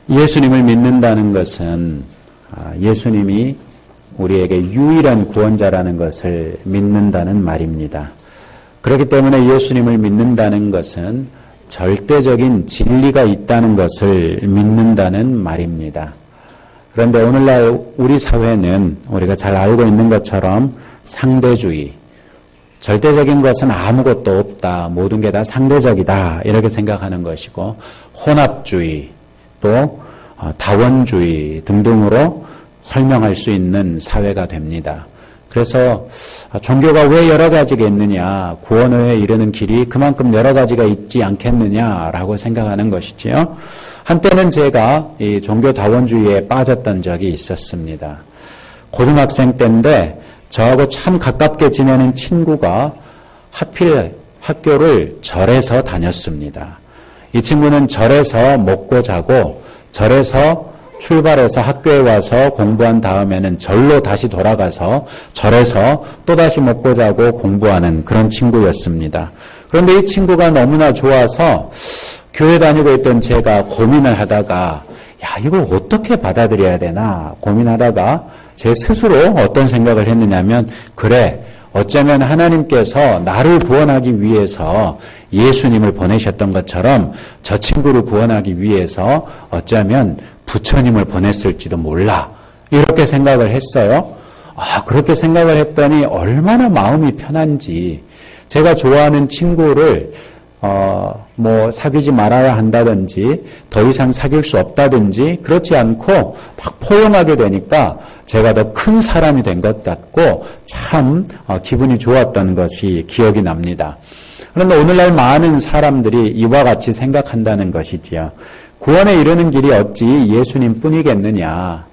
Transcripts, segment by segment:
예수님을 믿는다는 것은 예수님이 우리에게 유일한 구원자라는 것을 믿는다는 말입니다. 그렇기 때문에 예수님을 믿는다는 것은 절대적인 진리가 있다는 것을 믿는다는 말입니다. 그런데 오늘날 우리 사회는 우리가 잘 알고 있는 것처럼 상대주의, 절대적인 것은 아무것도 없다, 모든 게 다 상대적이다 이렇게 생각하는 것이고, 혼합주의, 또 다원주의 등등으로 설명할 수 있는 사회가 됩니다. 그래서 종교가 왜 여러 가지가 있느냐, 구원에 이르는 길이 그만큼 여러 가지가 있지 않겠느냐라고 생각하는 것이지요. 한때는 제가 이 종교 다원주의에 빠졌던 적이 있었습니다. 고등학생 때인데 저하고 참 가깝게 지내는 친구가 하필 학교를 절에서 다녔습니다. 이 친구는 절에서 먹고 자고 절에서 출발해서 학교에 와서 공부한 다음에는 절로 다시 돌아가서 절에서 또다시 먹고 자고 공부하는 그런 친구였습니다. 그런데 이 친구가 너무나 좋아서 교회 다니고 있던 제가 고민을 하다가 이걸 어떻게 받아들여야 되나 고민하다가 제 스스로 어떤 생각을 했느냐면, 그래, 어쩌면 하나님께서 나를 구원하기 위해서 예수님을 보내셨던 것처럼 저 친구를 구원하기 위해서 어쩌면 부처님을 보냈을지도 몰라, 이렇게 생각을 했어요. 그렇게 생각을 했더니 얼마나 마음이 편한지, 제가 좋아하는 친구를 사귀지 말아야 한다든지 더 이상 사귈 수 없다든지 그렇지 않고 막 포용하게 되니까 제가 더 큰 사람이 된 것 같고 참 기분이 좋았던 것이 기억이 납니다. 그런데 오늘날 많은 사람들이 이와 같이 생각한다는 것이지요. 구원에 이르는 길이 어찌 예수님 뿐이겠느냐.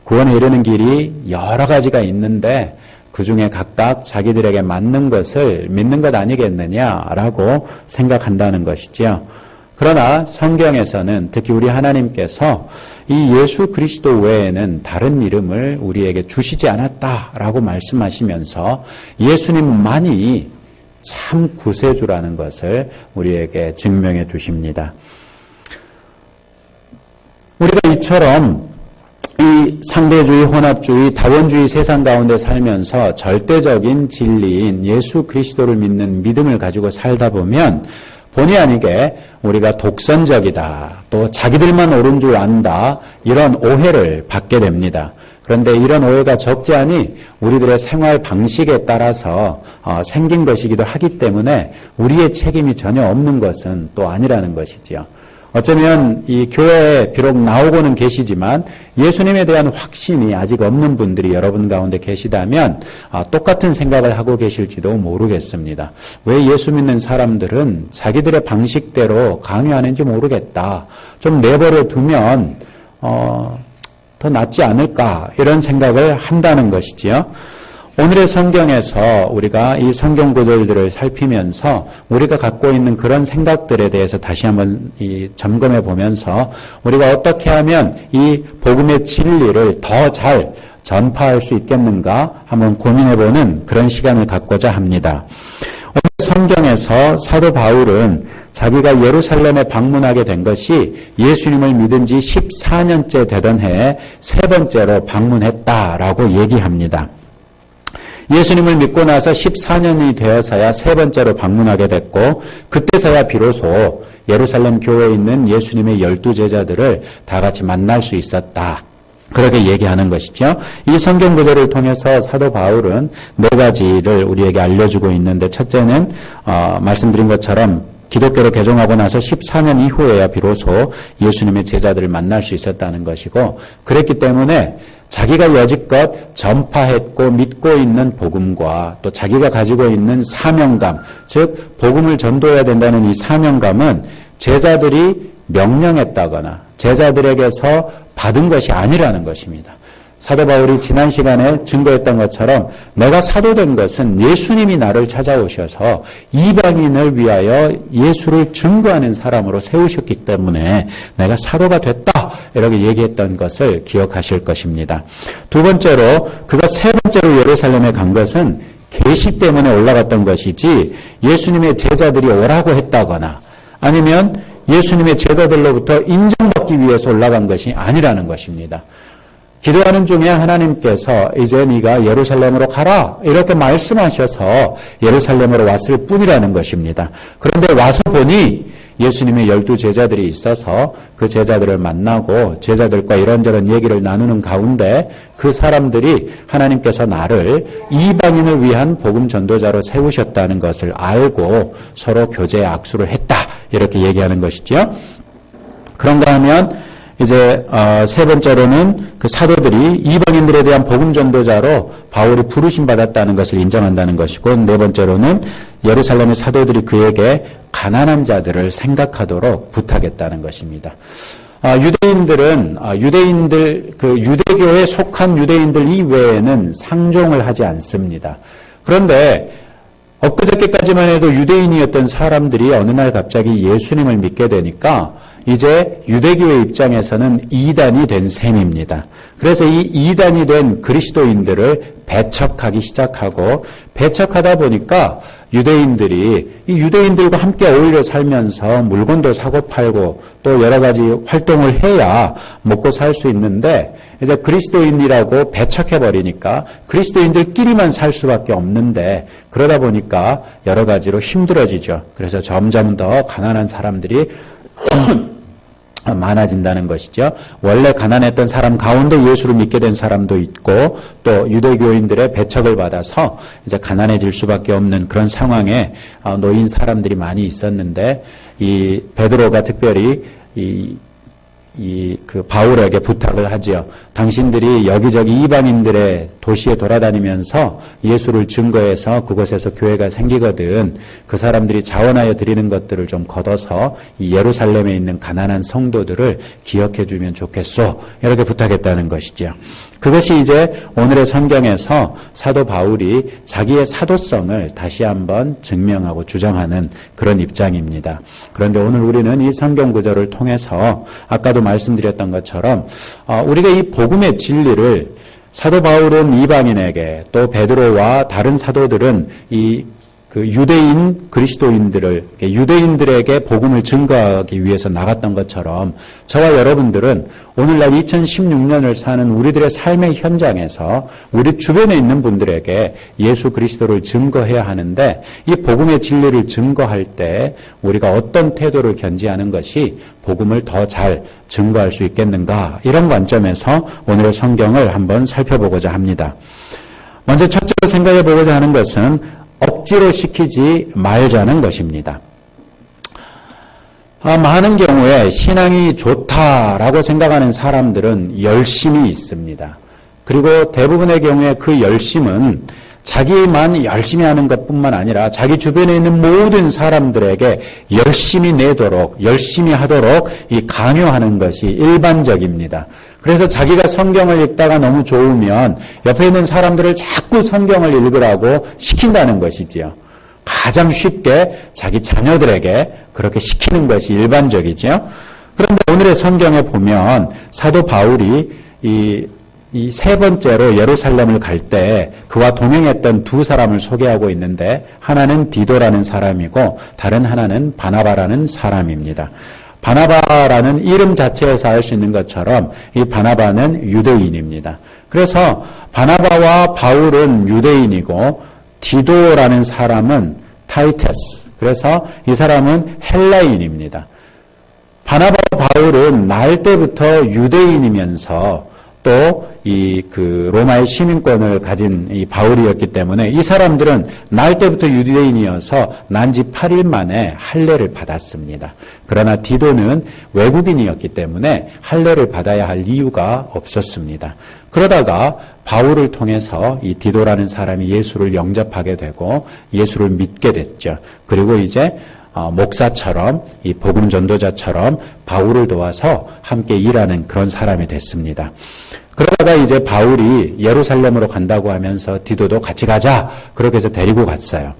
구원에 이르는 길이 여러 가지가 있는데 그 중에 각각 자기들에게 맞는 것을 믿는 것 아니겠느냐라고 생각한다는 것이지요. 그러나 성경에서는 특히 우리 하나님께서 이 예수 그리스도 외에는 다른 이름을 우리에게 주시지 않았다라고 말씀하시면서 예수님만이 참 구세주라는 것을 우리에게 증명해 주십니다. 우리가 이처럼 이 상대주의, 혼합주의, 다원주의 세상 가운데 살면서 절대적인 진리인 예수 그리스도를 믿는 믿음을 가지고 살다 보면 본의 아니게 우리가 독선적이다, 또 자기들만 옳은 줄 안다, 이런 오해를 받게 됩니다. 그런데 이런 오해가 적지 않이 우리들의 생활 방식에 따라서 생긴 것이기도 하기 때문에 우리의 책임이 전혀 없는 것은 또 아니라는 것이지요. 어쩌면 이 교회에 비록 나오고는 계시지만 예수님에 대한 확신이 아직 없는 분들이 여러분 가운데 계시다면 똑같은 생각을 하고 계실지도 모르겠습니다. 왜 예수 믿는 사람들은 자기들의 방식대로 강요하는지 모르겠다, 좀 내버려 두면 더 낫지 않을까, 이런 생각을 한다는 것이지요. 오늘의 성경에서 우리가 이 성경 구절들을 살피면서 우리가 갖고 있는 그런 생각들에 대해서 다시 한번 점검해 보면서 우리가 어떻게 하면 이 복음의 진리를 더 잘 전파할 수 있겠는가 한번 고민해 보는 그런 시간을 갖고자 합니다. 오늘 성경에서 사도 바울은 자기가 예루살렘에 방문하게 된 것이 예수님을 믿은 지 14년째 되던 해에 세 번째로 방문했다라고 얘기합니다. 예수님을 믿고 나서 14년이 되어서야 세 번째로 방문하게 됐고, 그때서야 비로소 예루살렘 교회에 있는 예수님의 12제자들을 다 같이 만날 수 있었다, 그렇게 얘기하는 것이죠. 이 성경 구절을 통해서 사도 바울은 네 가지를 우리에게 알려주고 있는데, 첫째는 말씀드린 것처럼 기독교로 개종하고 나서 14년 이후에야 비로소 예수님의 제자들을 만날 수 있었다는 것이고, 그랬기 때문에 자기가 여지껏 전파했고 믿고 있는 복음과 또 자기가 가지고 있는 사명감, 즉 복음을 전도해야 된다는 이 사명감은 제자들이 명령했다거나 제자들에게서 받은 것이 아니라는 것입니다. 사도 바울이 지난 시간에 증거했던 것처럼 내가 사도된 것은 예수님이 나를 찾아오셔서 이방인을 위하여 예수를 증거하는 사람으로 세우셨기 때문에 내가 사도가 됐다, 이렇게 얘기했던 것을 기억하실 것입니다. 두 번째로 그가 세 번째로 예루살렘에 간 것은 계시 때문에 올라갔던 것이지 예수님의 제자들이 오라고 했다거나 아니면 예수님의 제자들로부터 인정받기 위해서 올라간 것이 아니라는 것입니다. 기도하는 중에 하나님께서 이제 네가 예루살렘으로 가라 이렇게 말씀하셔서 예루살렘으로 왔을 뿐이라는 것입니다. 그런데 와서 보니 예수님의 12 제자들이 있어서 그 제자들을 만나고 제자들과 이런저런 얘기를 나누는 가운데 그 사람들이 하나님께서 나를 이방인을 위한 복음 전도자로 세우셨다는 것을 알고 서로 교제 악수를 했다 이렇게 얘기하는 것이죠. 그런가 하면 이제 세 번째로는 그 사도들이 이방인들에 대한 복음 전도자로 바울이 부르심 받았다는 것을 인정한다는 것이고, 네 번째로는 예루살렘의 사도들이 그에게 가난한 자들을 생각하도록 부탁했다는 것입니다. 유대인들은 그 유대교에 속한 유대인들 이외에는 상종을 하지 않습니다. 그런데 엊그저께까지만 해도 유대인이었던 사람들이 어느 날 갑자기 예수님을 믿게 되니까 이제 유대교의 입장에서는 이단이 된 셈입니다. 그래서 이 이단이 된 그리스도인들을 배척하기 시작하고, 배척하다 보니까 유대인들이 이 유대인들과 함께 어울려 살면서 물건도 사고 팔고 또 여러 가지 활동을 해야 먹고 살 수 있는데, 이제 그리스도인이라고 배척해버리니까 그리스도인들끼리만 살 수밖에 없는데, 그러다 보니까 여러 가지로 힘들어지죠. 그래서 점점 더 가난한 사람들이 많아진다는 것이죠. 원래 가난했던 사람 가운데 예수를 믿게 된 사람도 있고, 또 유대교인들의 배척을 받아서 이제 가난해질 수밖에 없는 그런 상황에 놓인 사람들이 많이 있었는데, 이 베드로가 특별히 그 바울에게 부탁을 하지요. 당신들이 여기저기 이방인들의 도시에 돌아다니면서 예수를 증거해서 그곳에서 교회가 생기거든. 그 사람들이 자원하여 드리는 것들을 좀 걷어서 이 예루살렘에 있는 가난한 성도들을 기억해 주면 좋겠소. 이렇게 부탁했다는 것이죠. 그것이 이제 오늘의 성경에서 사도 바울이 자기의 사도성을 다시 한번 증명하고 주장하는 그런 입장입니다. 그런데 오늘 우리는 이 성경 구절을 통해서 아까도 말씀드렸던 것처럼 우리가 이 복음의 진리를, 사도 바울은 이방인에게, 또 베드로와 다른 사도들은 그 유대인 그리스도인들을, 유대인들에게 복음을 증거하기 위해서 나갔던 것처럼 저와 여러분들은 오늘날 2016년을 사는 우리들의 삶의 현장에서 우리 주변에 있는 분들에게 예수 그리스도를 증거해야 하는데, 이 복음의 진리를 증거할 때 우리가 어떤 태도를 견지하는 것이 복음을 더 잘 증거할 수 있겠는가, 이런 관점에서 오늘의 성경을 한번 살펴보고자 합니다. 먼저 첫째로 생각해 보고자 하는 것은 억지로 시키지 말자는 것입니다. 많은 경우에 신앙이 좋다라고 생각하는 사람들은 열심이 있습니다. 그리고 대부분의 경우에 그 열심은 자기만 열심히 하는 것뿐만 아니라 자기 주변에 있는 모든 사람들에게 열심히 내도록, 열심히 하도록 강요하는 것이 일반적입니다. 그래서 자기가 성경을 읽다가 너무 좋으면 옆에 있는 사람들을 자꾸 성경을 읽으라고 시킨다는 것이지요. 가장 쉽게 자기 자녀들에게 그렇게 시키는 것이 일반적이죠. 그런데 오늘의 성경에 보면 사도 바울이 이 세 번째로 예루살렘을 갈 때 그와 동행했던 두 사람을 소개하고 있는데, 하나는 디도라는 사람이고 다른 하나는 바나바라는 사람입니다. 바나바라는 이름 자체에서 알 수 있는 것처럼 이 바나바는 유대인입니다. 그래서 바나바와 바울은 유대인이고 디도라는 사람은 타이테스, 그래서 이 사람은 헬라인입니다. 바나바와 바울은 날 때부터 유대인이면서 또 그 로마의 시민권을 가진 이 바울이었기 때문에 이 사람들은 날 때부터 유대인이어서 난 지 8일 만에 할례를 받았습니다. 그러나 디도는 외국인이었기 때문에 할례를 받아야 할 이유가 없었습니다. 그러다가 바울을 통해서 이 디도라는 사람이 예수를 영접하게 되고 예수를 믿게 됐죠. 그리고 이제 목사처럼, 이 복음 전도자처럼 바울을 도와서 함께 일하는 그런 사람이 됐습니다. 그러다가 이제 바울이 예루살렘으로 간다고 하면서 디도도 같이 가자, 그렇게 해서 데리고 갔어요.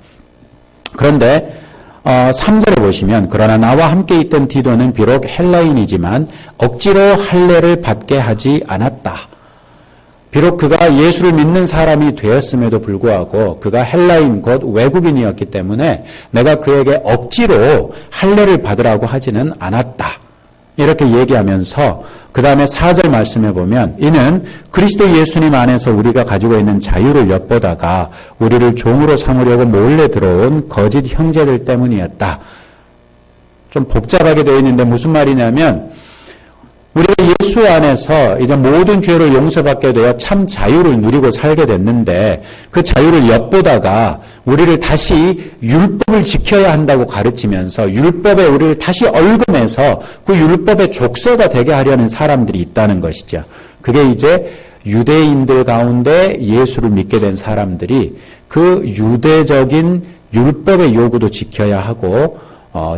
그런데 3절에 보시면, 그러나 나와 함께 있던 디도는 비록 헬라인이지만 억지로 할례를 받게 하지 않았다. 비록 그가 예수를 믿는 사람이 되었음에도 불구하고 그가 헬라인 곧 외국인이었기 때문에 내가 그에게 억지로 할례를 받으라고 하지는 않았다. 이렇게 얘기하면서 그 다음에 4절 말씀해 보면 이는 그리스도 예수님 안에서 우리가 가지고 있는 자유를 엿보다가 우리를 종으로 삼으려고 몰래 들어온 거짓 형제들 때문이었다. 좀 복잡하게 되어 있는데 무슨 말이냐면 우리가 예수 안에서 이제 모든 죄를 용서받게 되어 참 자유를 누리고 살게 됐는데 그 자유를 엿보다가 우리를 다시 율법을 지켜야 한다고 가르치면서 율법에 우리를 다시 얽어내서 그 율법의 족쇄가 되게 하려는 사람들이 있다는 것이죠. 그게 이제 유대인들 가운데 예수를 믿게 된 사람들이 그 유대적인 율법의 요구도 지켜야 하고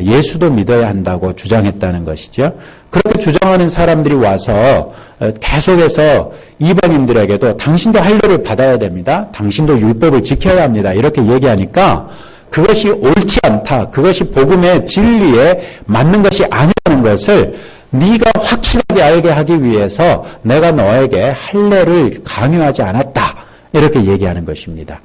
예수도 믿어야 한다고 주장했다는 것이죠. 그렇게 주장하는 사람들이 와서 계속해서 이방인들에게도 당신도 할례를 받아야 됩니다. 당신도 율법을 지켜야 합니다. 이렇게 얘기하니까 그것이 옳지 않다. 그것이 복음의 진리에 맞는 것이 아니라는 것을 네가 확실하게 알게 하기 위해서 내가 너에게 할례를 강요하지 않았다. 이렇게 얘기하는 것입니다.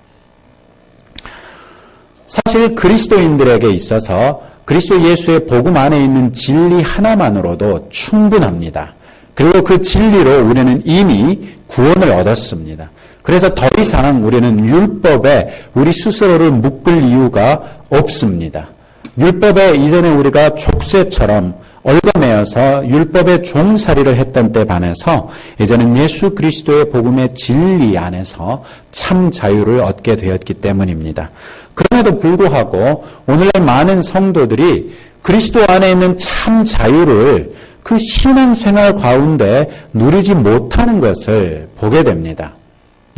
사실 그리스도인들에게 있어서 그리스도 예수의 복음 안에 있는 진리 하나만으로도 충분합니다. 그리고 그 진리로 우리는 이미 구원을 얻었습니다. 그래서 더 이상 우리는 율법에 우리 스스로를 묶을 이유가 없습니다. 율법에 이전에 우리가 족쇄처럼 얽어매어서 율법의 종살이를 했던 때 반해서 이제는 예수 그리스도의 복음의 진리 안에서 참 자유를 얻게 되었기 때문입니다. 그럼에도 불구하고 오늘날 많은 성도들이 그리스도 안에 있는 참 자유를 그 신앙생활 가운데 누리지 못하는 것을 보게 됩니다.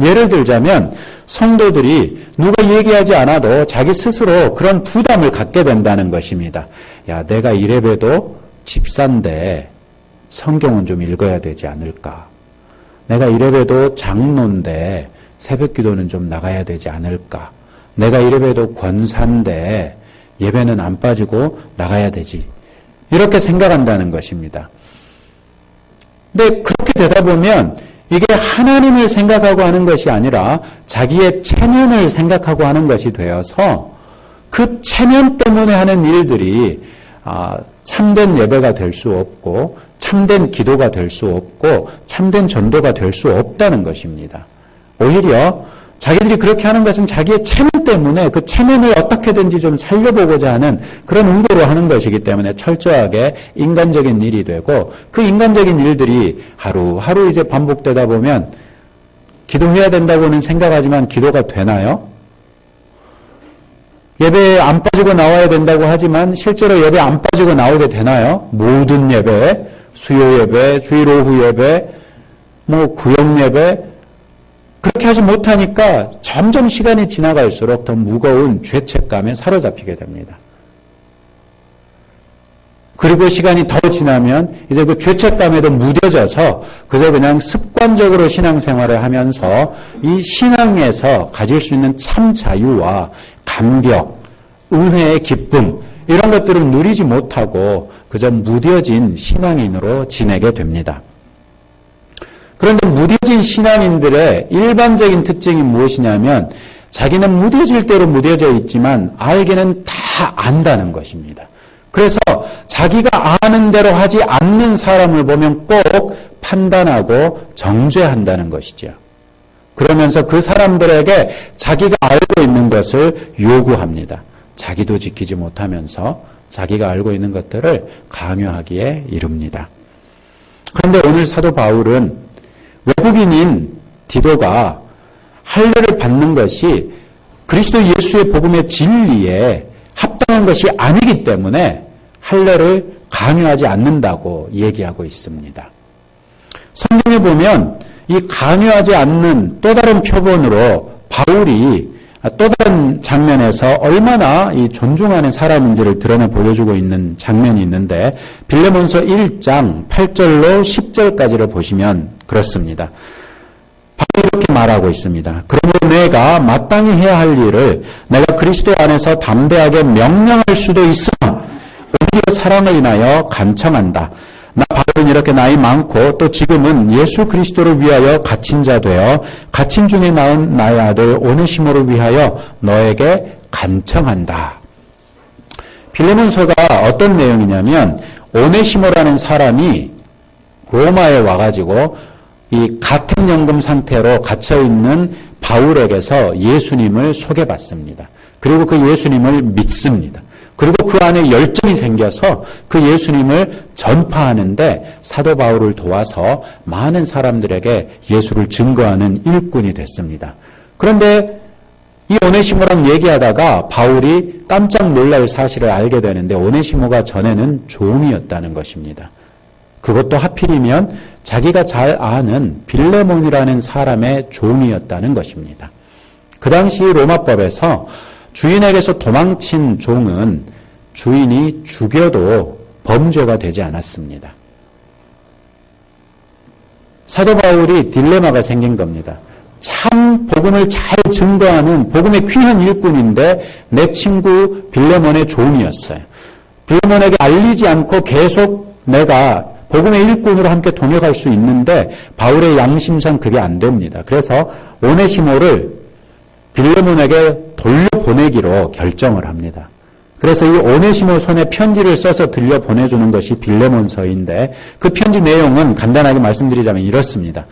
예를 들자면 성도들이 누가 얘기하지 않아도 자기 스스로 그런 부담을 갖게 된다는 것입니다. 야, 내가 이래봬도 집사인데 성경은 좀 읽어야 되지 않을까? 내가 이래봬도 장로인데 새벽기도는 좀 나가야 되지 않을까? 내가 이래봬도 권사인데 예배는 안 빠지고 나가야 되지. 이렇게 생각한다는 것입니다. 근데 그렇게 되다 보면 이게 하나님을 생각하고 하는 것이 아니라 자기의 체면을 생각하고 하는 것이 되어서 그 체면 때문에 하는 일들이 참된 예배가 될 수 없고 참된 기도가 될 수 없고 참된 전도가 될 수 없다는 것입니다. 오히려 자기들이 그렇게 하는 것은 자기의 체면 때문에 그 체면을 어떻게든지 좀 살려보고자 하는 그런 의도로 하는 것이기 때문에 철저하게 인간적인 일이 되고 그 인간적인 일들이 하루하루 이제 반복되다 보면 기도해야 된다고는 생각하지만 기도가 되나요? 예배에 안 빠지고 나와야 된다고 하지만 실제로 예배 안 빠지고 나오게 되나요? 모든 예배, 수요 예배, 주일 오후 예배, 구역 예배 그렇게 하지 못하니까 점점 시간이 지나갈수록 더 무거운 죄책감에 사로잡히게 됩니다. 그리고 시간이 더 지나면 이제 그 죄책감에도 무뎌져서 그저 그냥 습관적으로 신앙생활을 하면서 이 신앙에서 가질 수 있는 참 자유와 감격, 은혜의 기쁨 이런 것들을 누리지 못하고 그저 무뎌진 신앙인으로 지내게 됩니다. 그런데 무뎌진 신앙인들의 일반적인 특징이 무엇이냐면 자기는 무뎌질 대로 무뎌져 있지만 알기는 다 안다는 것입니다. 그래서 자기가 아는 대로 하지 않는 사람을 보면 꼭 판단하고 정죄한다는 것이죠. 그러면서 그 사람들에게 자기가 알고 있는 것을 요구합니다. 자기도 지키지 못하면서 자기가 알고 있는 것들을 강요하기에 이릅니다. 그런데 오늘 사도 바울은 외국인인 디도가 할례를 받는 것이 그리스도 예수의 복음의 진리에 합당한 것이 아니기 때문에 할례를 강요하지 않는다고 얘기하고 있습니다. 성경에 보면 이 강요하지 않는 또 다른 표본으로 바울이 또 다른 장면에서 얼마나 이 존중하는 사람인지를 드러내 보여주고 있는 장면이 있는데 빌레몬서 1장 8절로 10절까지를 보시면 그렇습니다. 바울이 이렇게 말하고 있습니다. 그러므로 내가 마땅히 해야 할 일을 내가 그리스도 안에서 담대하게 명령할 수도 있으나 오히려 사랑을 인하여 간청한다. 나 바로 이렇게 나이 많고 또 지금은 예수 그리스도를 위하여 갇힌 자 되어 갇힌 중에 낳은 나의 아들 오네시모를 위하여 너에게 간청한다. 빌레몬서가 어떤 내용이냐면 오네시모라는 사람이 로마에 와가지고 이 가택연금 상태로 갇혀있는 바울에게서 예수님을 소개받습니다. 그리고 그 예수님을 믿습니다. 그리고 그 안에 열정이 생겨서 그 예수님을 전파하는데 사도 바울을 도와서 많은 사람들에게 예수를 증거하는 일꾼이 됐습니다. 그런데 이 오네시모랑 얘기하다가 바울이 깜짝 놀랄 사실을 알게 되는데 오네시모가 전에는 종이었다는 것입니다. 그것도 하필이면 자기가 잘 아는 빌레몬이라는 사람의 종이었다는 것입니다. 그 당시 로마법에서 주인에게서 도망친 종은 주인이 죽여도 범죄가 되지 않았습니다. 사도 바울이 딜레마가 생긴 겁니다. 참 복음을 잘 증거하는 복음의 귀한 일꾼인데 내 친구 빌레몬의 종이었어요. 빌레몬에게 알리지 않고 계속 내가 복음의 일꾼으로 함께 동역할 수 있는데 바울의 양심상 그게 안 됩니다. 그래서 오네시모를 빌레몬에게 돌려보내기로 결정을 합니다. 그래서 이 오네시모 손에 편지를 써서 들려보내주는 것이 빌레몬서인데 그 편지 내용은 간단하게 말씀드리자면 이렇습니다.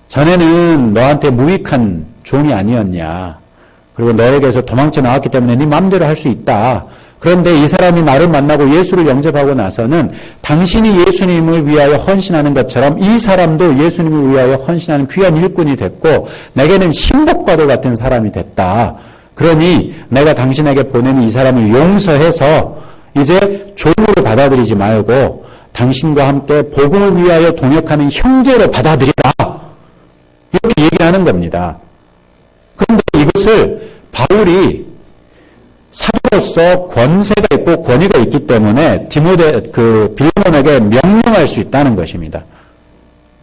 전에는 너한테 무익한 종이 아니었냐. 그리고 너에게서 도망쳐 나왔기 때문에 네 마음대로 할 수 있다. 그런데 이 사람이 나를 만나고 예수를 영접하고 나서는 당신이 예수님을 위하여 헌신하는 것처럼 이 사람도 예수님을 위하여 헌신하는 귀한 일꾼이 됐고 내게는 신복과도 같은 사람이 됐다. 그러니 내가 당신에게 보내는 이 사람을 용서해서 이제 종으로 받아들이지 말고 당신과 함께 복음을 위하여 동역하는 형제로 받아들이라. 이렇게 얘기하는 겁니다. 그런데 이것을 바울이 사도로서 권세가 있고 권위가 있기 때문에 빌레몬에게 명령할 수 있다는 것입니다.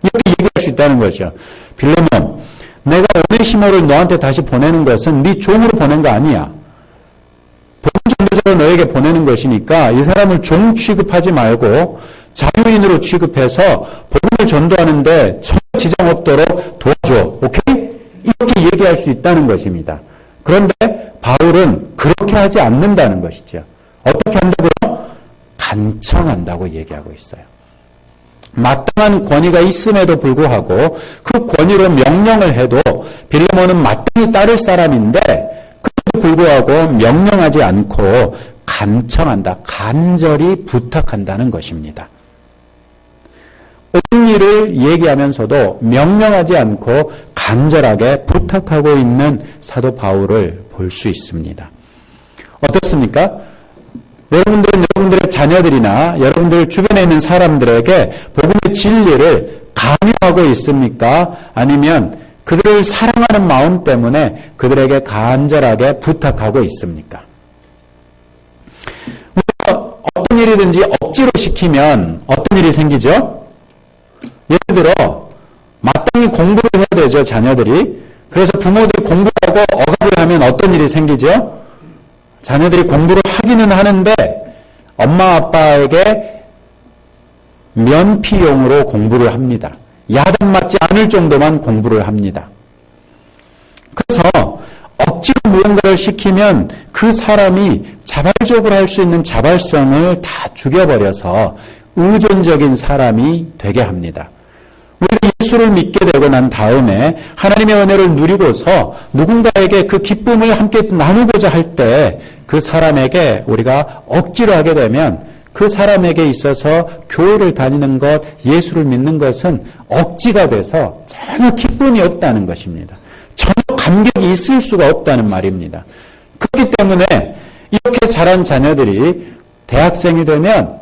이렇게 얘기할 수 있다는 거죠. 빌레몬, 내가 오네시모를 너한테 다시 보내는 것은 네 종으로 보낸 거 아니야. 복음 전도자로 너에게 보내는 것이니까 이 사람을 종 취급하지 말고 자유인으로 취급해서 복음을 전도하는데 전혀 지장 없도록 도와줘. 오케이? 이렇게 얘기할 수 있다는 것입니다. 그런데 바울은 그렇게 하지 않는다는 것이죠. 어떻게 한다고요? 간청한다고 얘기하고 있어요. 마땅한 권위가 있음에도 불구하고 그 권위로 명령을 해도 빌레몬은 마땅히 따를 사람인데 그래도 불구하고 명령하지 않고 간청한다. 간절히 부탁한다는 것입니다. 옳은 일을 얘기하면서도 명령하지 않고 간절하게 부탁하고 있는 사도 바울을 볼 수 있습니다. 어떻습니까? 여러분들은 여러분들의 자녀들이나 여러분들 주변에 있는 사람들에게 복음의 진리를 강요하고 있습니까? 아니면 그들을 사랑하는 마음 때문에 그들에게 간절하게 부탁하고 있습니까? 우리가 어떤 일이든지 억지로 시키면 어떤 일이 생기죠? 예를 들어 마땅히 공부를 해야 되죠, 자녀들이. 그래서 부모들이 공부하고 억압을 하면 어떤 일이 생기죠? 자녀들이 공부를 하기는 하는데 엄마 아빠에게 면피용으로 공부를 합니다. 야단 맞지 않을 정도만 공부를 합니다. 그래서 억지로 무언가를 시키면 그 사람이 자발적으로 할 수 있는 자발성을 다 죽여버려서 의존적인 사람이 되게 합니다. 우리가 예수를 믿게 되고 난 다음에 하나님의 은혜를 누리고서 누군가에게 그 기쁨을 함께 나누고자 할 때 그 사람에게 우리가 억지로 하게 되면 그 사람에게 있어서 교회를 다니는 것, 예수를 믿는 것은 억지가 돼서 전혀 기쁨이 없다는 것입니다. 전혀 감격이 있을 수가 없다는 말입니다. 그렇기 때문에 이렇게 자란 자녀들이 대학생이 되면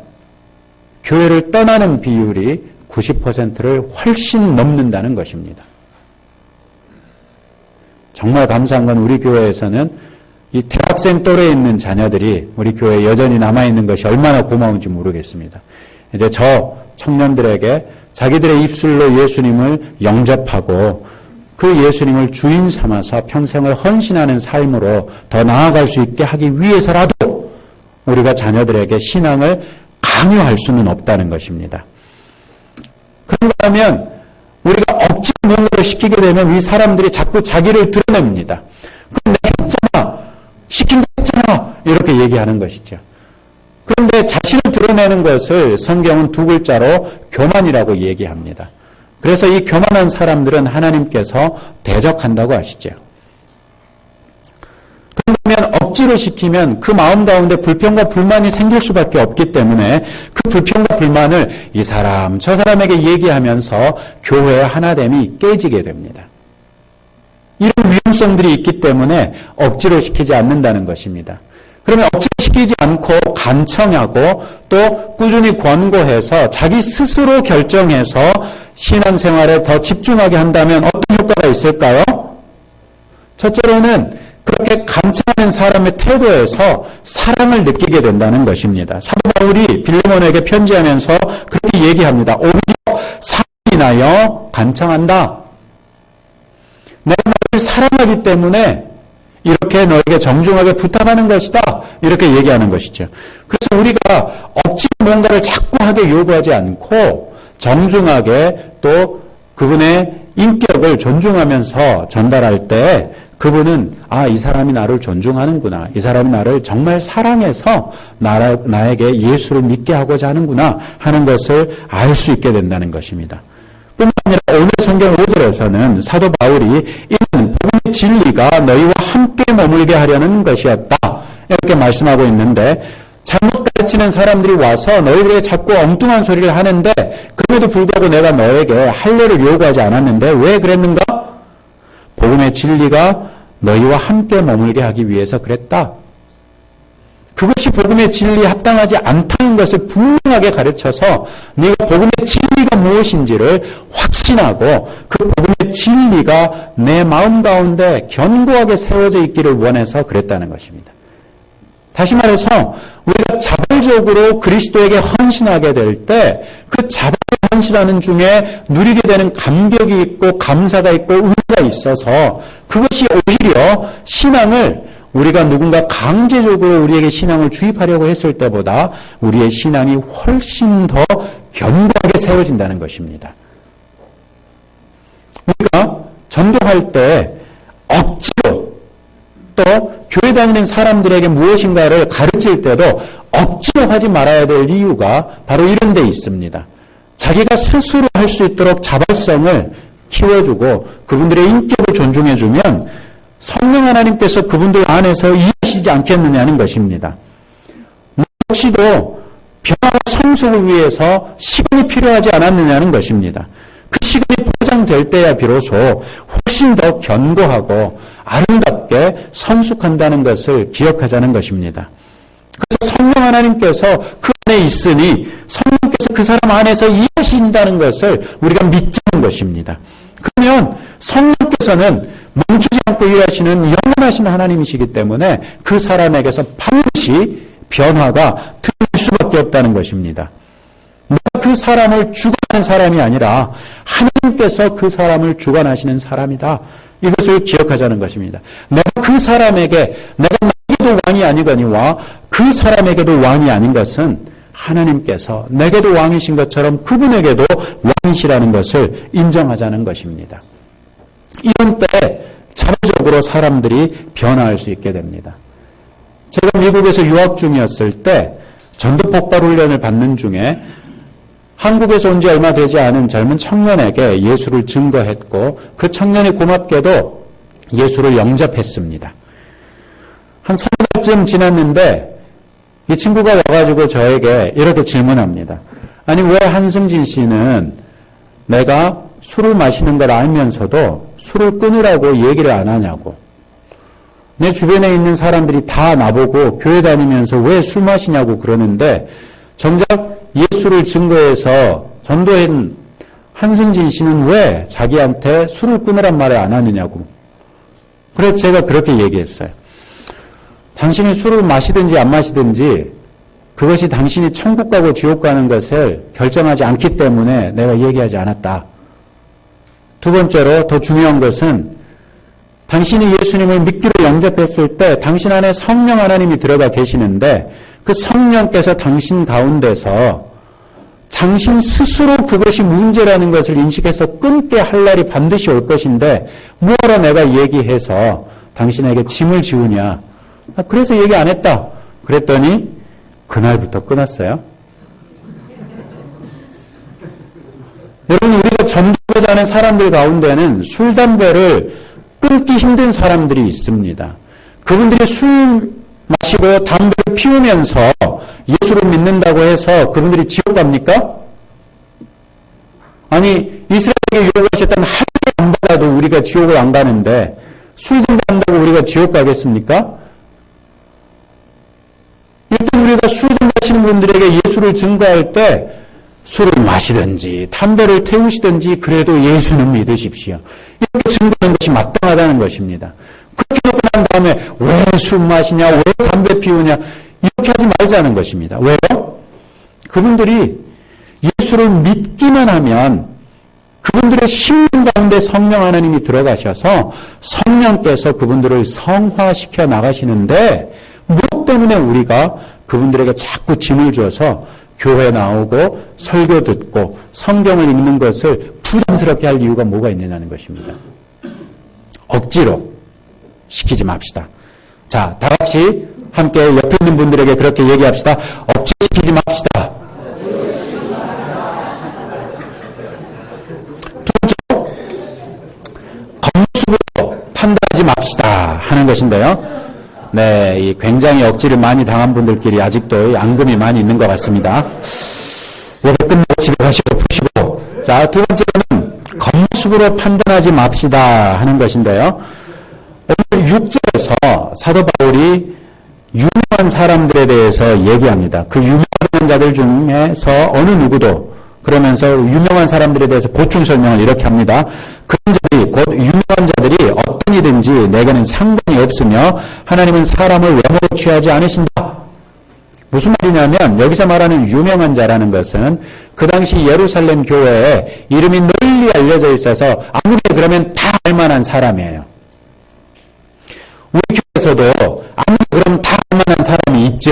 교회를 떠나는 비율이 90%를 훨씬 넘는다는 것입니다. 정말 감사한 건 우리 교회에서는 이 대학생 또래에 있는 자녀들이 우리 교회에 여전히 남아있는 것이 얼마나 고마운지 모르겠습니다. 이제 저 청년들에게 자기들의 입술로 예수님을 영접하고 그 예수님을 주인 삼아서 평생을 헌신하는 삶으로 더 나아갈 수 있게 하기 위해서라도 우리가 자녀들에게 신앙을 강요할 수는 없다는 것입니다. 그런가 하면 우리가 억지로 뭔가를 시키게 되면 이 사람들이 자꾸 자기를 드러냅니다. 그럼 내가 했잖아, 시킨 거 했잖아, 이렇게 얘기하는 것이죠. 그런데 자신을 드러내는 것을 성경은 두 글자로 교만이라고 얘기합니다. 그래서 이 교만한 사람들은 하나님께서 대적한다고 하시죠. 그러면 억지로 시키면 그 마음 가운데 불평과 불만이 생길 수밖에 없기 때문에 그 불평과 불만을 이 사람 저 사람에게 얘기하면서 교회의 하나됨이 깨지게 됩니다. 이런 위험성들이 있기 때문에 억지로 시키지 않는다는 것입니다. 그러면 억지로 시키지 않고 간청하고 또 꾸준히 권고해서 자기 스스로 결정해서 신앙생활에 더 집중하게 한다면 어떤 효과가 있을까요? 첫째로는 그렇게 간청하는 사람의 태도에서 사랑을 느끼게 된다는 것입니다. 사도 바울이 빌레몬에게 편지하면서 그렇게 얘기합니다. 오히려 사랑이 나여 간청한다. 내가 너를 사랑하기 때문에 이렇게 너에게 정중하게 부탁하는 것이다. 이렇게 얘기하는 것이죠. 그래서 우리가 억지로 뭔가를 자꾸 하게 요구하지 않고 정중하게 또 그분의 인격을 존중하면서 전달할 때 그분은 이 사람이 나를 존중하는구나. 이 사람이 나를 정말 사랑해서 나에게 예수를 믿게 하고자 하는구나 하는 것을 알 수 있게 된다는 것입니다. 뿐만 아니라 오늘 성경 5절에서는 사도 바울이 이는 복음의 진리가 너희와 함께 머물게 하려는 것이었다. 이렇게 말씀하고 있는데 잘못 가르치는 사람들이 와서 너희들에게 자꾸 엉뚱한 소리를 하는데 그럼에도 불구하고 내가 너에게 할례를 요구하지 않았는데 왜 그랬는가? 복음의 진리가 너희와 함께 머물게 하기 위해서 그랬다. 그것이 복음의 진리에 합당하지 않다는 것을 분명하게 가르쳐서 네가 복음의 진리가 무엇인지를 확신하고 그 복음의 진리가 내 마음 가운데 견고하게 세워져 있기를 원해서 그랬다는 것입니다. 다시 말해서 우리가 자발적으로 그리스도에게 헌신하게 될 때 그 자발 헌신하는 중에 누리게 되는 감격이 있고 감사가 있고 의미가 있어서 그것이 오히려 신앙을 우리가 누군가 강제적으로 우리에게 신앙을 주입하려고 했을 때보다 우리의 신앙이 훨씬 더 견고하게 세워진다는 것입니다. 우리가 전도할 때 억지로 또 교회 다니는 사람들에게 무엇인가를 가르칠 때도 억지로 하지 말아야 될 이유가 바로 이런 데 있습니다. 자기가 스스로 할 수 있도록 자발성을 키워주고 그분들의 인격을 존중해주면 성령 하나님께서 그분들 안에서 일하시지 않겠느냐는 것입니다. 혹시도 변화와 성숙을 위해서 시간이 필요하지 않았느냐는 것입니다. 그 시간이 보장될 때야 비로소 훨씬 더 견고하고 아름답게 성숙한다는 것을 기억하자는 것입니다. 그래서 성령 하나님께서 그 안에 있으니 성령께서 그 사람 안에서 일하신다는 것을 우리가 믿자는 것입니다. 그러면 성령께서는 멈추지 않고 일하시는 영원하신 하나님이시기 때문에 그 사람에게서 반드시 변화가 드러날 수밖에 없다는 것입니다. 내가 그 사람을 주관하는 사람이 아니라 하나님께서 그 사람을 주관하시는 사람이다. 이것을 기억하자는 것입니다. 내가 그 사람에게 내가 나에게도 왕이 아니거니와 그 사람에게도 왕이 아닌 것은 하나님께서 내게도 왕이신 것처럼 그분에게도 왕이시라는 것을 인정하자는 것입니다. 이런 때 자발적으로 사람들이 변화할 수 있게 됩니다. 제가 미국에서 유학 중이었을 때 전도 폭발 훈련을 받는 중에 한국에서 온 지 얼마 되지 않은 젊은 청년에게 예수를 증거했고 그 청년이 고맙게도 예수를 영접했습니다. 한 서너 달쯤 지났는데 이 친구가 와가지고 저에게 이렇게 질문합니다. 아니 왜 한승진 씨는 내가 술을 마시는 걸 알면서도 술을 끊으라고 얘기를 안 하냐고. 내 주변에 있는 사람들이 다 나보고 교회 다니면서 왜 술 마시냐고 그러는데 정작 예수를 증거해서 전도한 한승진 씨는 왜 자기한테 술을 끊으란 말을 안 하느냐고. 그래서 제가 그렇게 얘기했어요. 당신이 술을 마시든지 안 마시든지 그것이 당신이 천국 가고 지옥 가는 것을 결정하지 않기 때문에 내가 얘기하지 않았다. 두 번째로 더 중요한 것은 당신이 예수님을 믿기로 영접했을 때 당신 안에 성령 하나님이 들어가 계시는데 그 성령께서 당신 가운데서 당신 스스로 그것이 문제라는 것을 인식해서 끊게 할 날이 반드시 올 것인데 뭐하러 내가 얘기해서 당신에게 짐을 지우냐. 그래서 얘기 안 했다. 그랬더니 그날부터 끊었어요. 여러분, 우리가 전도하고자 하는 사람들 가운데는 술, 담배를 끊기 힘든 사람들이 있습니다. 그분들이 술 마시고 담배를 피우면서 예수를 믿는다고 해서 그분들이 지옥 갑니까? 아니, 이스라엘에게 유혹하셨다면 할례 안 받아도 우리가 지옥을 안 가는데 술, 담배 한다고 우리가 지옥 가겠습니까? 일단 우리가 술, 담배 하시는 분들에게 예수를 증거할 때 술을 마시든지 담배를 태우시든지 그래도 예수는 믿으십시오. 이렇게 증거하는 것이 마땅하다는 것입니다. 그렇게 놓고 난 다음에 왜 술 마시냐, 왜 담배 피우냐 이렇게 하지 말자는 것입니다. 왜요? 그분들이 예수를 믿기만 하면 그분들의 심령 가운데 성령 하나님이 들어가셔서 성령께서 그분들을 성화시켜 나가시는데 무엇 때문에 우리가 그분들에게 자꾸 짐을 줘서 교회 나오고 설교 듣고 성경을 읽는 것을 부담스럽게 할 이유가 뭐가 있느냐는 것입니다. 억지로 시키지 맙시다. 자, 다 같이 함께 옆에 있는 분들에게 그렇게 얘기합시다. 억지시키지 맙시다. 두 번째로 겉모습으로 판단하지 맙시다 하는 것인데요. 네, 이 굉장히 억지를 많이 당한 분들끼리 아직도 앙금이 많이 있는 것 같습니다. 예배 끝나고 집에 가시고 푸시고. 자, 두 번째는 겉모습으로 판단하지 맙시다 하는 것인데요. 오늘 6절에서 사도 바울이 유명한 사람들에 대해서 얘기합니다. 그 유명한 자들 중에서 어느 누구도 그러면서 유명한 사람들에 대해서 보충 설명을 이렇게 합니다. 그런 자들이 곧 유명한 자들이 어떤 이든지 내게는 상관이 없으며 하나님은 사람을 외모로 취하지 않으신다. 무슨 말이냐면 여기서 말하는 유명한 자라는 것은 그 당시 예루살렘 교회에 이름이 널리 알려져 있어서 아무리 그러면 다 알만한 사람이에요. 우리 교회에서도 아무리 그러면 다 알만한 사람이 있죠.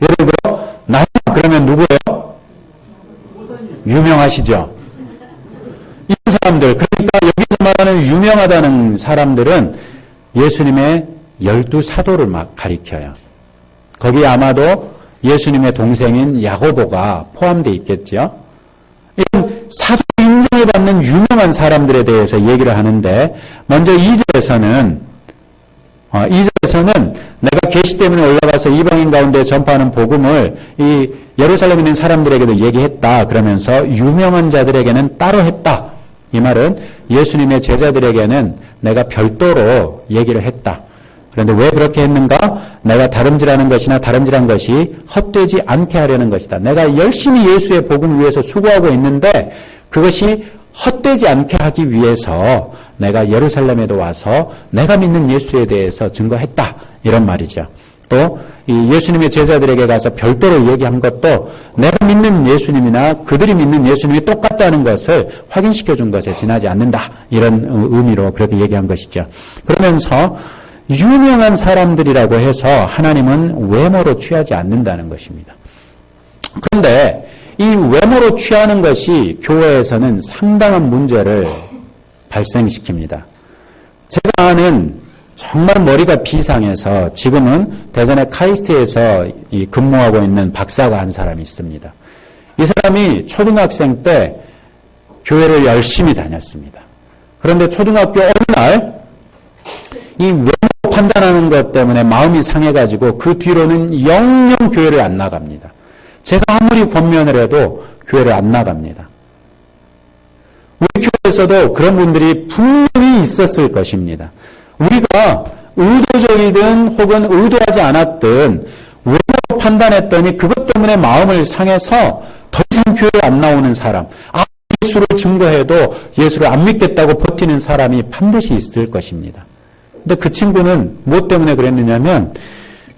예를 들어 나는 그러면 누구예요? 유명하시죠. 이런 사람들, 그러니까 여기서 말하는 유명하다는 사람들은 예수님의 12사도를 막 가리켜요. 거기에 아마도 예수님의 동생인 야고보가 포함되어 있겠죠. 이런 사도 인정을 받는 유명한 사람들에 대해서 얘기를 하는데 먼저 2절에서는 내가 계시 때문에 올라가서 이방인 가운데 전파하는 복음을 이 예루살렘에 있는 사람들에게도 얘기했다. 그러면서 유명한 자들에게는 따로 했다. 이 말은 예수님의 제자들에게는 내가 별도로 얘기를 했다. 그런데 왜 그렇게 했는가? 내가 다름질하는 것이나 다름질한 것이 헛되지 않게 하려는 것이다. 내가 열심히 예수의 복음 위해서 수고하고 있는데 그것이 헛되지 않게 하기 위해서 내가 예루살렘에도 와서 내가 믿는 예수에 대해서 증거했다. 이런 말이죠. 또 이 예수님의 제자들에게 가서 별도로 얘기한 것도 내가 믿는 예수님이나 그들이 믿는 예수님이 똑같다는 것을 확인시켜 준 것에 지나지 않는다. 이런 의미로 그렇게 얘기한 것이죠. 그러면서 유명한 사람들이라고 해서 하나님은 외모로 취하지 않는다는 것입니다. 그런데 이 외모로 취하는 것이 교회에서는 상당한 문제를 발생시킵니다. 제가 아는 정말 머리가 비상해서 지금은 대전의 카이스트에서 근무하고 있는 박사가 한 사람이 있습니다. 이 사람이 초등학생 때 교회를 열심히 다녔습니다. 그런데 초등학교 어느 날 이 외모 판단하는 것 때문에 마음이 상해가지고 그 뒤로는 영영 교회를 안 나갑니다. 제가 아무리 권면을 해도 교회를 안 나갑니다. 우리 교회에서도 그런 분들이 분명히 있었을 것입니다. 우리가 의도적이든 혹은 의도하지 않았든 외모로 판단했더니 그것 때문에 마음을 상해서 더 이상 교회에 안 나오는 사람, 예수를 증거해도 예수를 안 믿겠다고 버티는 사람이 반드시 있을 것입니다. 근데 그 친구는 무엇 때문에 그랬느냐면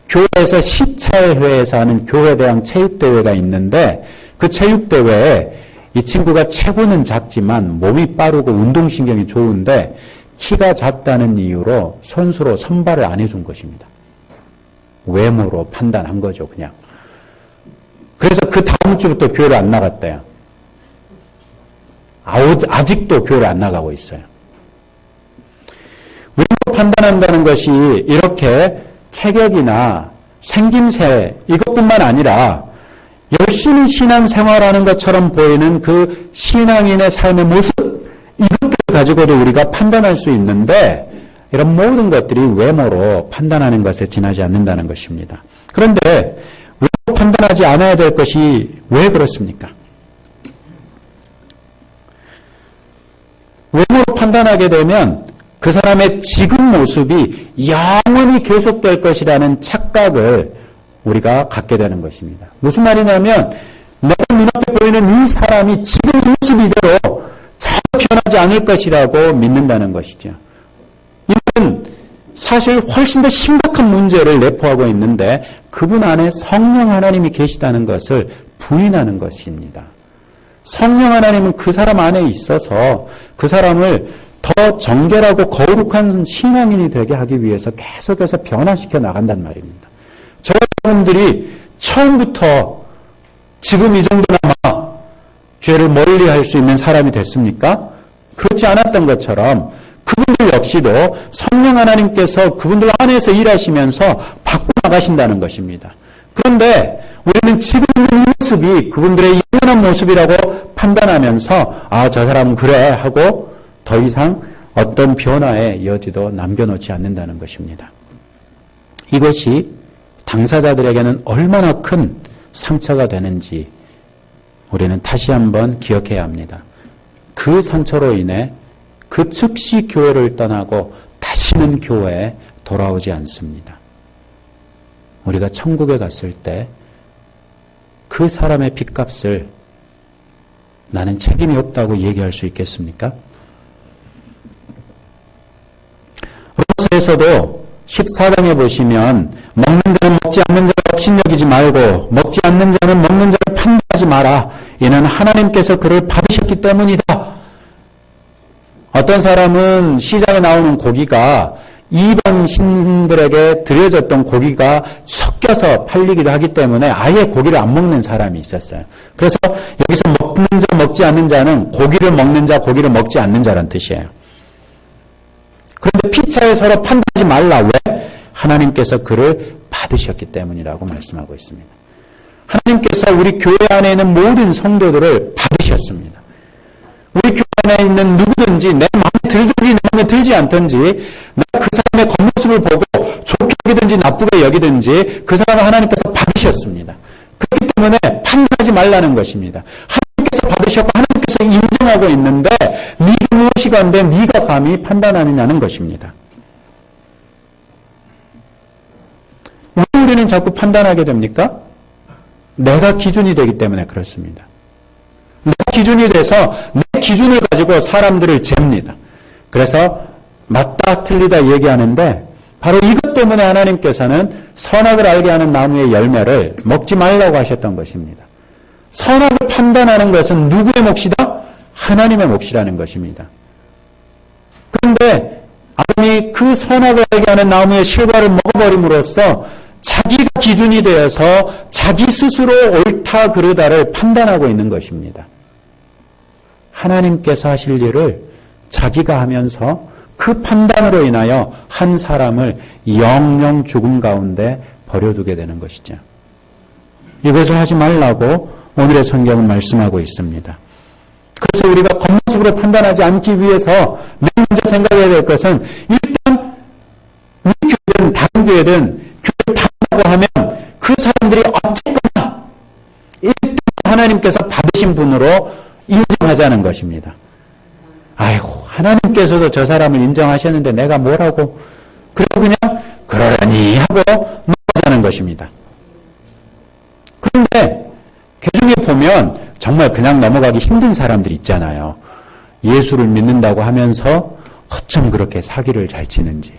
교회에서 시찰회에서 하는 교회대항 체육대회가 있는데 그 체육대회에 이 친구가 체구는 작지만 몸이 빠르고 운동신경이 좋은데 키가 작다는 이유로 선수로 선발을 안 해준 것입니다. 외모로 판단한 거죠, 그냥. 그래서 그 다음 주부터 교회를 안 나갔대요. 아직도 교회를 안 나가고 있어요. 외모로 판단한다는 것이 이렇게 체격이나 생김새 이것뿐만 아니라 열심히 신앙생활하는 것처럼 보이는 그 신앙인의 삶의 모습 이것들을 가지고도 우리가 판단할 수 있는데 이런 모든 것들이 외모로 판단하는 것에 지나지 않는다는 것입니다. 그런데 외모로 판단하지 않아야 될 것이 왜 그렇습니까? 외모로 판단하게 되면 그 사람의 지금 모습이 영원히 계속될 것이라는 착각을 우리가 갖게 되는 것입니다. 무슨 말이냐면 내가 눈앞에 보이는 이 사람이 지금 이 모습 이대로 전혀 변하지 않을 것이라고 믿는다는 것이죠. 이는 사실 훨씬 더 심각한 문제를 내포하고 있는데 그분 안에 성령 하나님이 계시다는 것을 부인하는 것입니다. 성령 하나님은 그 사람 안에 있어서 그 사람을 더 정결하고 거룩한 신앙인이 되게 하기 위해서 계속해서 변화시켜 나간단 말입니다. 저와 여러분들이 처음부터 지금 이 정도나마 죄를 멀리할 수 있는 사람이 됐습니까? 그렇지 않았던 것처럼 그분들 역시도 성령 하나님께서 그분들 안에서 일하시면서 바꿔나가신다는 것입니다. 그런데 우리는 지금 있는 이 모습이 그분들의 영원한 모습이라고 판단하면서 저 사람은 그래 하고 더 이상 어떤 변화의 여지도 남겨놓지 않는다는 것입니다. 이것이 당사자들에게는 얼마나 큰 상처가 되는지 우리는 다시 한번 기억해야 합니다. 그 상처로 인해 그 즉시 교회를 떠나고 다시는 교회에 돌아오지 않습니다. 우리가 천국에 갔을 때 그 사람의 핏값을 나는 책임이 없다고 얘기할 수 있겠습니까? 로마서에서도 14장에 보시면 먹는 자는 먹지 않는 자를 업신여기지 말고 먹지 않는 자는 먹는 자를 판단하지 마라. 이는 하나님께서 그를 받으셨기 때문이다. 어떤 사람은 시장에 나오는 고기가 이방 신들에게 드려졌던 고기가 섞여서 팔리기도 하기 때문에 아예 고기를 안 먹는 사람이 있었어요. 그래서 여기서 먹는 자, 먹지 않는 자는 고기를 먹는 자, 고기를 먹지 않는 자란 뜻이에요. 그런데 피차에 서로 판단하지 말라. 왜? 하나님께서 그를 받으셨기 때문이라고 말씀하고 있습니다. 하나님께서 우리 교회 안에 있는 모든 성도들을 받으셨습니다. 우리 교회 안에 있는 누구든지 내 마음에 들든지 내 마음에 들지 않든지 내가 그 사람의 겉모습을 보고 좋게 여기든지 나쁘게 여기든지 그 사람을 하나님께서 받으셨습니다. 그렇기 때문에 판단하지 말라는 것입니다. 하나님께서 받으셨고 하나님께서 인정하고 있는데 네가 무엇이건데 네가 감히 판단하느냐는 것입니다. 왜 우리는 자꾸 판단하게 됩니까? 내가 기준이 되기 때문에 그렇습니다. 내가 기준이 돼서 내 기준을 가지고 사람들을 잽니다. 그래서 맞다 틀리다 얘기하는데 바로 이것 때문에 하나님께서는 선악을 알게 하는 나무의 열매를 먹지 말라고 하셨던 것입니다. 선악을 판단하는 것은 누구의 몫이다? 하나님의 몫이라는 것입니다. 그런데 아담이 그 선악을 알게 하는 나무의 실과를 먹어버림으로써 자기가 기준이 되어서 자기 스스로 옳다 그르다를 판단하고 있는 것입니다. 하나님께서 하실 일을 자기가 하면서 그 판단으로 인하여 한 사람을 영영 죽음 가운데 버려두게 되는 것이죠. 이것을 하지 말라고 오늘의 성경은 말씀하고 있습니다. 그래서 우리가 겉모습으로 판단하지 않기 위해서 맨 먼저 생각해야 될 것은 일단 우리 교회든 다른 교회든 교회를 다니라고 하면 그 사람들이 어쨌거나 일단 하나님께서 받으신 분으로 인정하자는 것입니다. 아이고 하나님께서도 저 사람을 인정하셨는데 내가 뭐라고 그리고 그냥 그러려니 하고 넘어가자는 것입니다. 그런데 개중에 보면 정말 그냥 넘어가기 힘든 사람들이 있잖아요. 예수를 믿는다고 하면서 어쩜 그렇게 사기를 잘 치는지,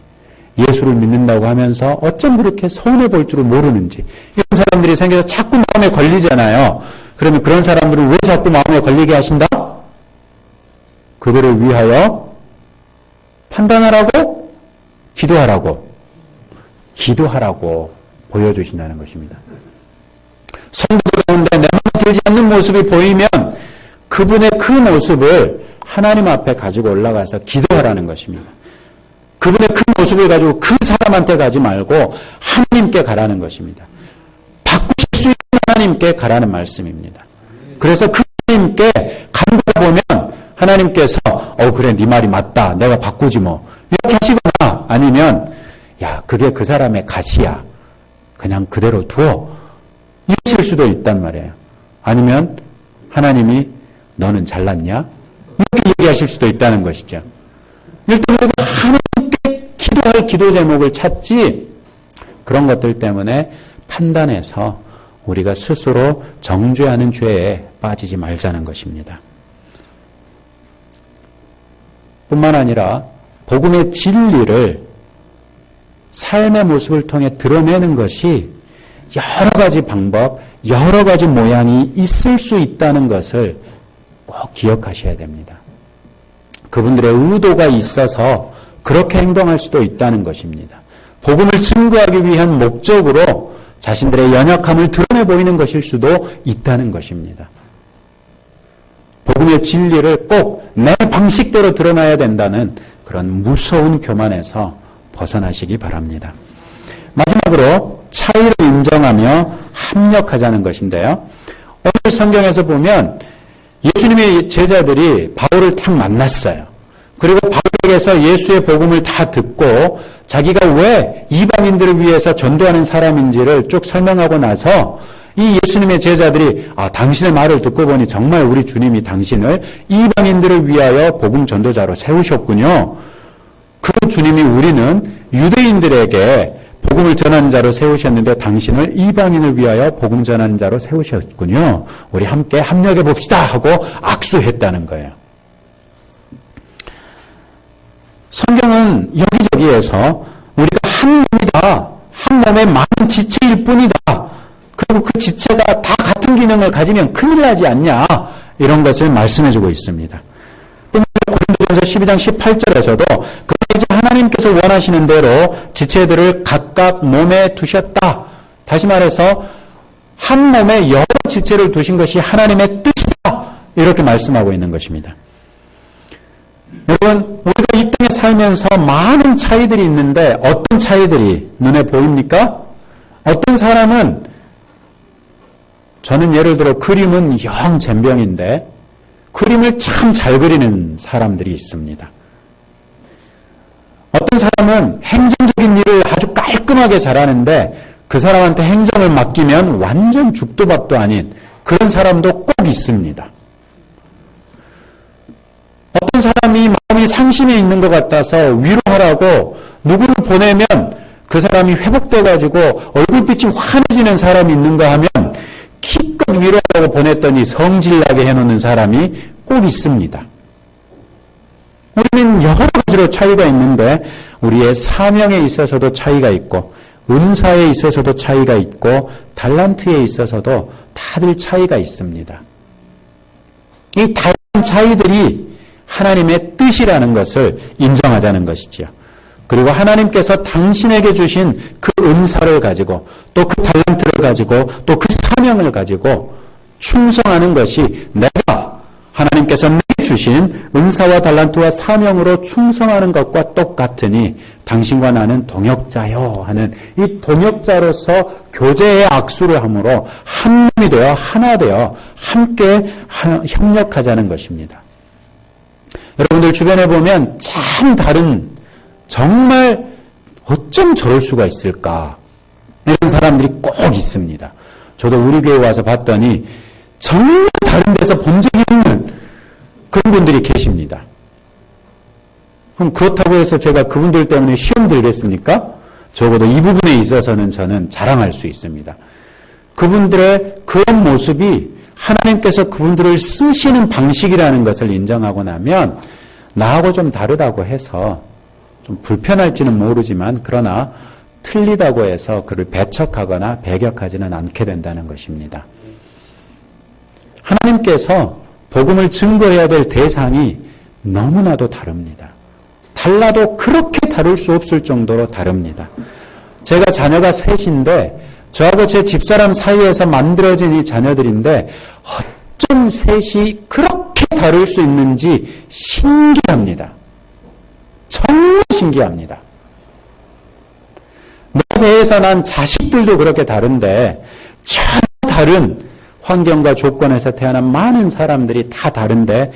예수를 믿는다고 하면서 어쩜 그렇게 손해 볼 줄을 모르는지, 이런 사람들이 생겨서 자꾸 마음에 걸리잖아요. 그러면 그런 사람들은 왜 자꾸 마음에 걸리게 하신다? 그들을 위하여 판단하라고? 기도하라고? 기도하라고 보여주신다는 것입니다. 성도들 가운데 내 마음에 들지 않는 모습이 보이면 그분의 그 모습을 하나님 앞에 가지고 올라가서 기도하라는 것입니다. 그분의 그 모습을 가지고 그 사람한테 가지 말고 하나님께 가라는 것입니다. 바꾸실 수 있는 하나님께 가라는 말씀입니다. 그래서 그 하나님께 간다 보면 하나님께서 그래 네 말이 맞다. 내가 바꾸지 뭐. 이렇게 하시거나 아니면 야 그게 그 사람의 가시야. 그냥 그대로 두어. 이러실 수도 있단 말이에요. 아니면 하나님이 너는 잘났냐? 이렇게 얘기하실 수도 있다는 것이죠. 일단 우리가 하나님께 기도할 기도 제목을 찾지 그런 것들 때문에 판단해서 우리가 스스로 정죄하는 죄에 빠지지 말자는 것입니다. 뿐만 아니라 복음의 진리를 삶의 모습을 통해 드러내는 것이 여러 가지 방법, 여러 가지 모양이 있을 수 있다는 것을 꼭 기억하셔야 됩니다. 그분들의 의도가 있어서 그렇게 행동할 수도 있다는 것입니다. 복음을 증거하기 위한 목적으로 자신들의 연약함을 드러내 보이는 것일 수도 있다는 것입니다. 복음의 진리를 꼭 내 방식대로 드러나야 된다는 그런 무서운 교만에서 벗어나시기 바랍니다. 마지막으로 차이를 인정하며 합력하자는 것인데요. 오늘 성경에서 보면 예수님의 제자들이 바울을 딱 만났어요. 그리고 바울에게서 예수의 복음을 다 듣고 자기가 왜 이방인들을 위해서 전도하는 사람인지를 쭉 설명하고 나서 이 예수님의 제자들이 당신의 말을 듣고 보니 정말 우리 주님이 당신을 이방인들을 위하여 복음 전도자로 세우셨군요. 그 주님이 우리는 유대인들에게 복음을 전하는 자로 세우셨는데 당신을 이방인을 위하여 복음 전하는 자로 세우셨군요. 우리 함께 합력해 봅시다 하고 악수했다는 거예요. 성경은 여기저기에서 우리가 한 몸이다. 한 몸의 많은 지체일 뿐이다. 그리고 그 지체가 다 같은 기능을 가지면 큰일 나지 않냐. 이런 것을 말씀해주고 있습니다. 고린도전서 12장 18절에서도 그러나 이제 하나님께서 원하시는 대로 지체들을 각각 몸에 두셨다. 다시 말해서 한 몸에 여러 지체를 두신 것이 하나님의 뜻이다. 이렇게 말씀하고 있는 것입니다. 여러분, 우리가 이 땅에 살면서 많은 차이들이 있는데 어떤 차이들이 눈에 보입니까? 어떤 사람은 저는 예를 들어 그림은 영 젬병인데 그림을 참 잘 그리는 사람들이 있습니다. 어떤 사람은 행정적인 일을 아주 깔끔하게 잘하는데 그 사람한테 행정을 맡기면 완전 죽도 밥도 아닌 그런 사람도 꼭 있습니다. 어떤 사람이 마음이 상심해 있는 것 같아서 위로하라고 누구를 보내면 그 사람이 회복돼가지고 얼굴빛이 환해지는 사람이 있는가 하면 기껏 위로하라고 보냈더니 성질나게 해놓는 사람이 꼭 있습니다. 우리는 여러 가지로 차이가 있는데 우리의 사명에 있어서도 차이가 있고 은사에 있어서도 차이가 있고 달란트에 있어서도 다들 차이가 있습니다. 이 다양한 차이들이 하나님의 뜻이라는 것을 인정하자는 것이지요. 그리고 하나님께서 당신에게 주신 그 은사를 가지고 또 그 달란트를 가지고 또 그 사명을 가지고 충성하는 것이 내가 하나님께서 내게 주신 은사와 달란트와 사명으로 충성하는 것과 똑같으니 당신과 나는 동역자요 하는 이 동역자로서 교제의 악수를 함으로 한 몸이 되어 하나 되어 함께 협력하자는 것입니다. 여러분들 주변에 보면 참 다른 정말 어쩜 저럴 수가 있을까 이런 사람들이 꼭 있습니다. 저도 우리 교회 와서 봤더니 정말 다른 데서 본 적이 없는 그런 분들이 계십니다. 그럼 그렇다고 해서 제가 그분들 때문에 시험 들겠습니까? 적어도 이 부분에 있어서는 저는 자랑할 수 있습니다. 그분들의 그런 모습이 하나님께서 그분들을 쓰시는 방식이라는 것을 인정하고 나면 나하고 좀 다르다고 해서 좀 불편할지는 모르지만 그러나 틀리다고 해서 그를 배척하거나 배격하지는 않게 된다는 것입니다. 하나님께서 복음을 증거해야 될 대상이 너무나도 다릅니다. 달라도 그렇게 다를 수 없을 정도로 다릅니다. 제가 자녀가 셋인데 저하고 제 집사람 사이에서 만들어진 이 자녀들인데 어쩜 셋이 그렇게 다를 수 있는지 신기합니다. 정말 신기합니다. 내 배에서 난 자식들도 그렇게 다른데 전혀 다른 환경과 조건에서 태어난 많은 사람들이 다 다른데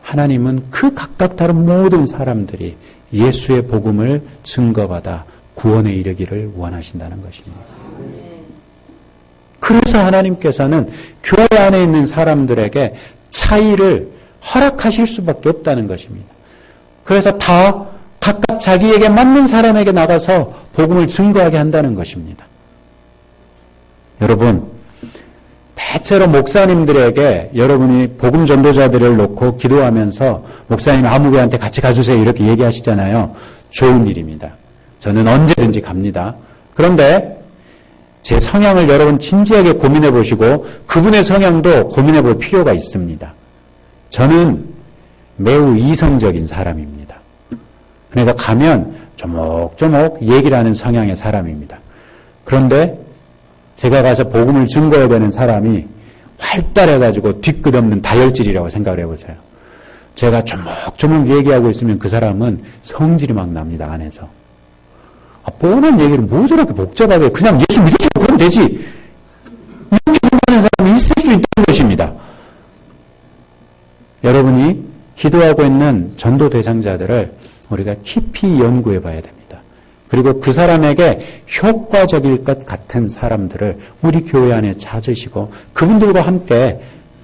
하나님은 그 각각 다른 모든 사람들이 예수의 복음을 증거받아 구원에 이르기를 원하신다는 것입니다. 그래서 하나님께서는 교회 안에 있는 사람들에게 차이를 허락하실 수밖에 없다는 것입니다. 그래서 다 각각 자기에게 맞는 사람에게 나가서 복음을 증거하게 한다는 것입니다. 여러분, 대체로 목사님들에게 여러분이 복음 전도자들을 놓고 기도하면서 목사님 아무 교회한테 같이 가주세요 이렇게 얘기하시잖아요. 좋은 일입니다. 저는 언제든지 갑니다. 그런데 제 성향을 여러분 진지하게 고민해 보시고 그분의 성향도 고민해 볼 필요가 있습니다. 저는 매우 이성적인 사람입니다. 그러니까 가면 조목조목 얘기를 하는 성향의 사람입니다. 그런데 제가 가서 복음을 증거해야 되는 사람이 활달해가지고 뒤끝없는 다혈질이라고 생각을 해보세요. 제가 조목조목 얘기하고 있으면 그 사람은 성질이 막 납니다, 안에서. 뻔한 얘기를 뭐 저렇게 복잡하게 그냥 예수 믿으시고 그러면 되지. 이렇게 생각하는 사람이 있을 수 있다는 것입니다. 여러분이 기도하고 있는 전도 대상자들을 우리가 깊이 연구해 봐야 됩니다. 그리고 그 사람에게 효과적일 것 같은 사람들을 우리 교회 안에 찾으시고 그분들과 함께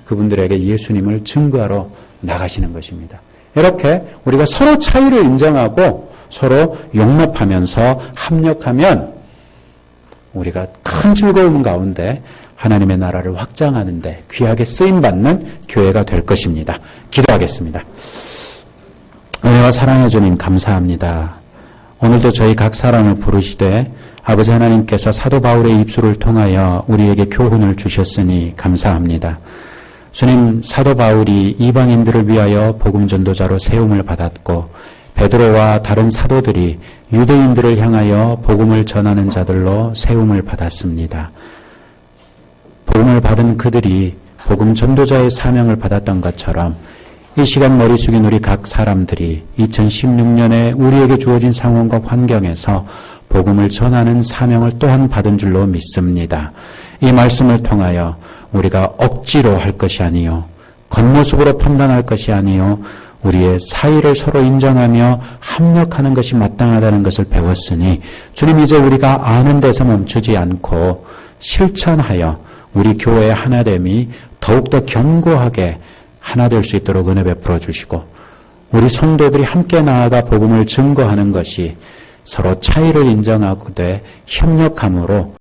그분들에게 예수님을 증거하러 나가시는 것입니다. 이렇게 우리가 서로 차이를 인정하고 서로 용납하면서 합력하면 우리가 큰 즐거움 가운데 하나님의 나라를 확장하는 데 귀하게 쓰임받는 교회가 될 것입니다. 기도하겠습니다. 은혜와 사랑의 주님 감사합니다. 오늘도 저희 각 사람을 부르시되 아버지 하나님께서 사도 바울의 입술을 통하여 우리에게 교훈을 주셨으니 감사합니다. 주님, 사도 바울이 이방인들을 위하여 복음 전도자로 세움을 받았고 베드로와 다른 사도들이 유대인들을 향하여 복음을 전하는 자들로 세움을 받았습니다. 복음을 받은 그들이 복음 전도자의 사명을 받았던 것처럼 이 시간 머리 숙인 우리 각 사람들이 2016년에 우리에게 주어진 상황과 환경에서 복음을 전하는 사명을 또한 받은 줄로 믿습니다. 이 말씀을 통하여 우리가 억지로 할 것이 아니요 겉모습으로 판단할 것이 아니요 우리의 사이를 서로 인정하며 합력하는 것이 마땅하다는 것을 배웠으니 주님 이제 우리가 아는 데서 멈추지 않고 실천하여 우리 교회의 하나됨이 더욱더 견고하게 하나 될 수 있도록 은혜 베풀어 주시고 우리 성도들이 함께 나아가 복음을 증거하는 것이 서로 차이를 인정하고 협력함으로